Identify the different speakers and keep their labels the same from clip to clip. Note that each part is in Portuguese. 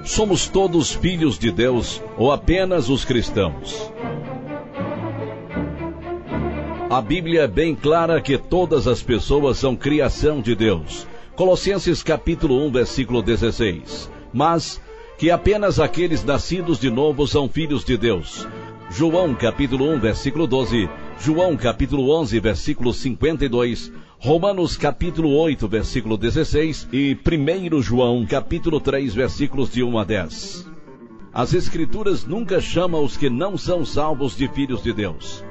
Speaker 1: Somos todos filhos de Deus ou apenas os cristãos? A Bíblia é bem clara que todas as pessoas são criação de Deus. Colossenses capítulo 1, versículo 16. Mas que apenas aqueles nascidos de novo são filhos de Deus. João capítulo 1, versículo 12. João capítulo 11, versículo 52. Romanos capítulo 8, versículo 16 e 1 João capítulo 3, versículos de 1 a 10. As Escrituras nunca chamam os que não são salvos de filhos de Deus.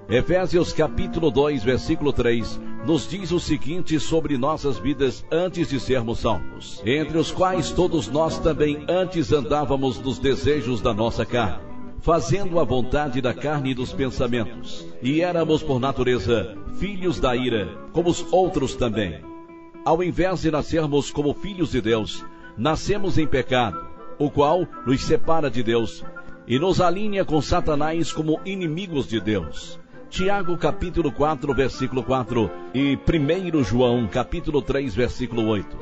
Speaker 1: Efésios capítulo 2, versículo 3, nos diz o seguinte sobre nossas vidas antes de sermos salvos, entre os quais todos nós também antes andávamos nos desejos da nossa carne, fazendo a vontade da carne e dos pensamentos, e éramos por natureza filhos da ira, como os outros também. Ao invés de nascermos como filhos de Deus, nascemos em pecado, o qual nos separa de Deus e nos alinha com Satanás como inimigos de Deus. Tiago capítulo 4, versículo 4 e 1 João capítulo 3, versículo 8.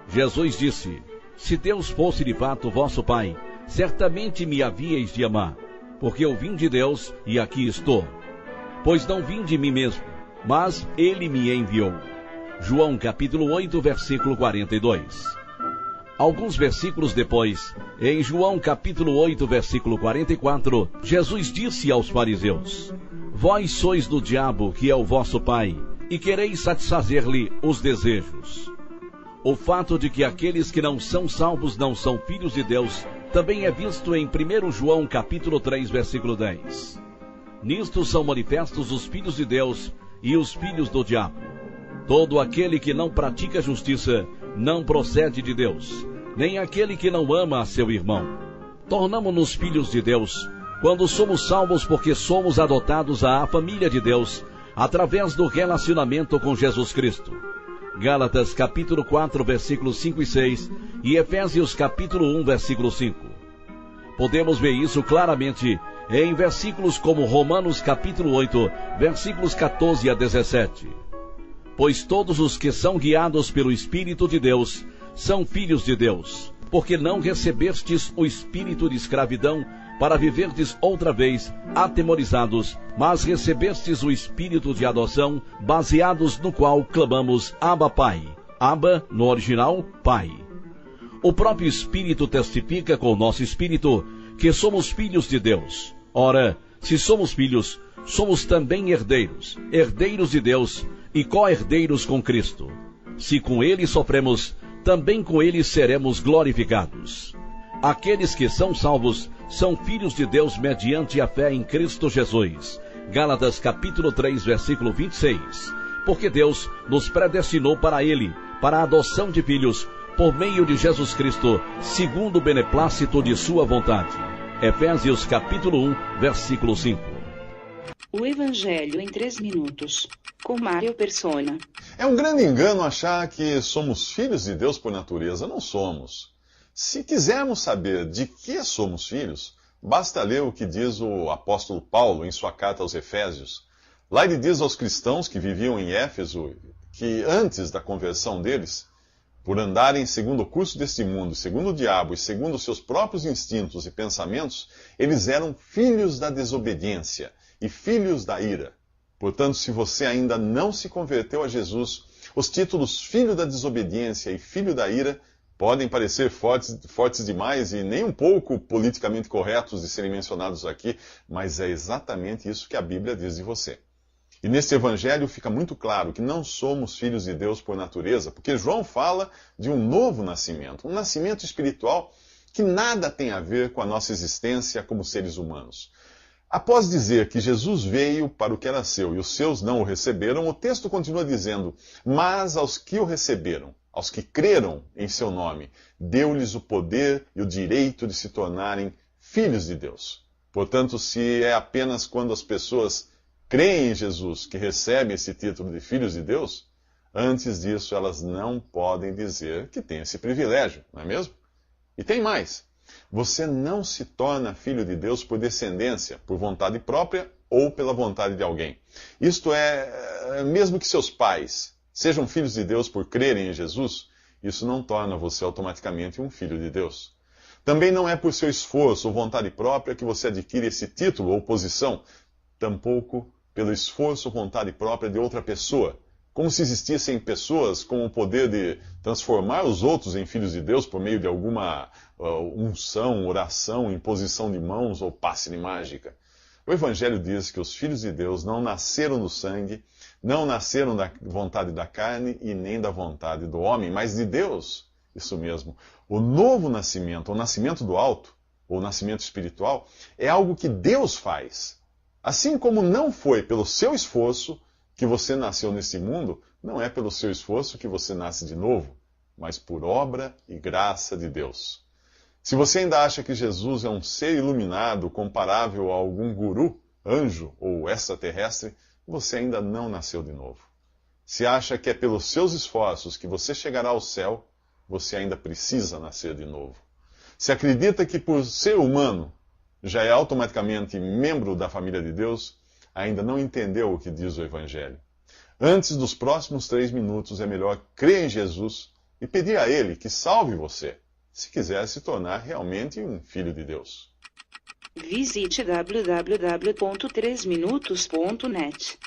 Speaker 1: Jesus disse: se Deus fosse de fato vosso Pai, certamente me havíeis de amar, porque eu vim de Deus e aqui estou. Pois não vim de mim mesmo, mas Ele me enviou. João capítulo 8, versículo 42. Alguns versículos depois, em João capítulo 8, versículo 44, Jesus disse aos fariseus: vós sois do diabo, que é o vosso pai, e quereis satisfazer-lhe os desejos. O fato de que aqueles que não são salvos não são filhos de Deus também é visto em 1 João capítulo 3, versículo 10. Nisto são manifestos os filhos de Deus e os filhos do diabo. Todo aquele que não pratica justiça não procede de Deus, nem aquele que não ama a seu irmão. Tornamo-nos filhos de Deus quando somos salvos, porque somos adotados à família de Deus através do relacionamento com Jesus Cristo. Gálatas capítulo 4, versículos 5 e 6 e Efésios capítulo 1, versículo 5. Podemos ver isso claramente em versículos como Romanos capítulo 8, versículos 14 a 17. Pois todos os que são guiados pelo Espírito de Deus são filhos de Deus, porque não recebestes o espírito de escravidão para viverdes outra vez atemorizados, mas recebestes o espírito de adoção, baseados no qual clamamos Abba Pai. Abba, no original, Pai. O próprio Espírito testifica com o nosso espírito que somos filhos de Deus. Ora, se somos filhos, somos também herdeiros, herdeiros de Deus e co-herdeiros com Cristo. Se com Ele sofremos, também com Ele seremos glorificados. Aqueles que são salvos são filhos de Deus mediante a fé em Cristo Jesus. Gálatas capítulo 3, versículo 26. Porque Deus nos predestinou para Ele, para a adoção de filhos, por meio de Jesus Cristo, segundo o beneplácito de sua vontade. Efésios capítulo 1, versículo 5.
Speaker 2: O Evangelho em 3 minutos, com Mário Persona.
Speaker 3: É um grande engano achar que somos filhos de Deus por natureza. Não somos. Se quisermos saber de que somos filhos, basta ler o que diz o apóstolo Paulo em sua carta aos Efésios. Lá ele diz aos cristãos que viviam em Éfeso que antes da conversão deles, por andarem segundo o curso deste mundo, segundo o diabo e segundo os seus próprios instintos e pensamentos, eles eram filhos da desobediência e filhos da ira. Portanto, se você ainda não se converteu a Jesus, os títulos filho da desobediência e filho da ira podem parecer fortes demais e nem um pouco politicamente corretos de serem mencionados aqui, mas é exatamente isso que a Bíblia diz de você. E neste Evangelho fica muito claro que não somos filhos de Deus por natureza, porque João fala de um novo nascimento, um nascimento espiritual que nada tem a ver com a nossa existência como seres humanos. Após dizer que Jesus veio para o que era seu e os seus não o receberam, o texto continua dizendo: mas aos que o receberam, aos que creram em seu nome, deu-lhes o poder e o direito de se tornarem filhos de Deus. Portanto, se é apenas quando as pessoas creem em Jesus que recebem esse título de filhos de Deus, antes disso elas não podem dizer que têm esse privilégio, não é mesmo? E tem mais. Você não se torna filho de Deus por descendência, por vontade própria ou pela vontade de alguém. Isto é, mesmo que seus pais sejam filhos de Deus por crerem em Jesus, isso não torna você automaticamente um filho de Deus. Também não é por seu esforço ou vontade própria que você adquire esse título ou posição, tampouco pelo esforço ou vontade própria de outra pessoa, como se existissem pessoas com o poder de transformar os outros em filhos de Deus por meio de alguma unção, oração, imposição de mãos ou passe de mágica. O Evangelho diz que os filhos de Deus não nasceram do sangue, não nasceram da vontade da carne e nem da vontade do homem, mas de Deus. Isso mesmo. O novo nascimento, o nascimento do alto, ou nascimento espiritual, é algo que Deus faz. Assim como não foi pelo seu esforço que você nasceu neste mundo, não é pelo seu esforço que você nasce de novo, mas por obra e graça de Deus. Se você ainda acha que Jesus é um ser iluminado comparável a algum guru, anjo ou extraterrestre, você ainda não nasceu de novo. Se acha que é pelos seus esforços que você chegará ao céu, você ainda precisa nascer de novo. Se acredita que por ser humano já é automaticamente membro da família de Deus, ainda não entendeu o que diz o Evangelho. Antes dos próximos 3 minutos, é melhor crer em Jesus e pedir a Ele que salve você, se quiser se tornar realmente um filho de Deus.
Speaker 2: Visite www.3minutos.net.